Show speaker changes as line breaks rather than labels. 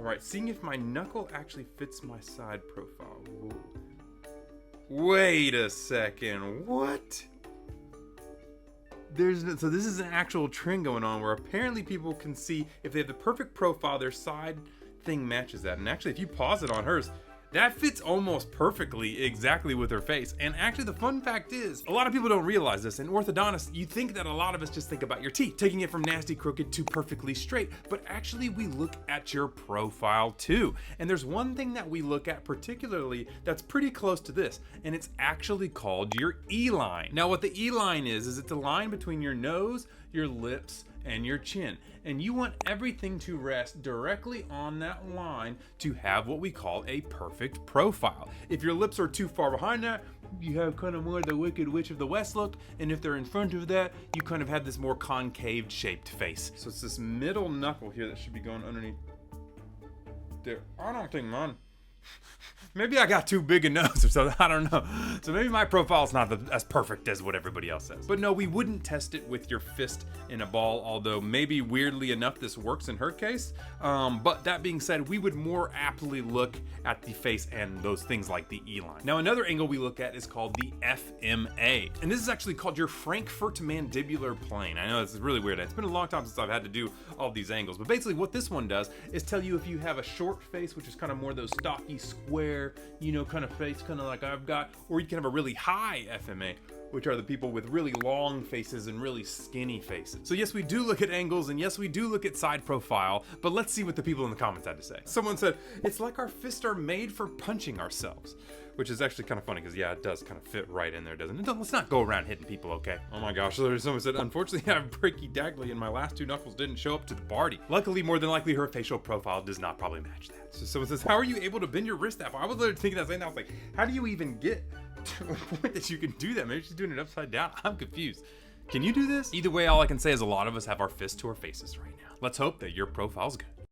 right, seeing if my knuckle actually fits my side profile. Whoa. Wait a second, what? So this is an actual trend going on where apparently people can see if they have the perfect profile, their side thing matches that. And actually, if you pause it on hers, that fits almost perfectly exactly with her face. And actually the fun fact is, a lot of people don't realize this. In orthodontists, you think that a lot of us just think about your teeth, taking it from nasty crooked to perfectly straight, but actually we look at your profile too. And there's one thing that we look at particularly that's pretty close to this, and it's actually called your E-line. Now what the E-line is it's a line between your nose, your lips, and your chin. And you want everything to rest directly on that line to have what we call a perfect profile. If your lips are too far behind that, you have kind of more the Wicked Witch of the West look, and if they're in front of that, you kind of have this more concave shaped face. So it's this middle knuckle here that should be going underneath there. I don't think mine. Maybe I got too big a nose or something, I don't know. So maybe my profile's not as perfect as what everybody else says. But no, we wouldn't test it with your fist in a ball, although maybe weirdly enough this works in her case. But that being said, we would more aptly look at the face and those things like the E-line. Now another angle we look at is called the FMA. And this is actually called your Frankfurt mandibular plane. I know it's really weird. It's been a long time since I've had to do all these angles. But basically what this one does is tell you if you have a short face, which is kind of more those stocky, square, you know, kind of face, kind of like I've got, or you can have a really high FMA, which are the people with really long faces and really skinny faces. So yes, we do look at angles, and yes, we do look at side profile, but let's see what the people in the comments had to say. Someone said, it's like our fists are made for punching ourselves, which is actually kind of funny because yeah, it does kind of fit right in there, doesn't it? Let's not go around hitting people, okay? Oh my gosh, so there's someone said, unfortunately I have breaky daggly and my last two knuckles didn't show up to the party. Luckily, more than likely, her facial profile does not probably match that. So someone says, how are you able to bend your wrist that far? I was literally thinking that same thing. I was like, how do you even get to a point that you can do that? Maybe she's doing it upside down. I'm confused. Can you do this? Either way, all I can say is a lot of us have our fists to our faces right now. Let's hope that your profile's good.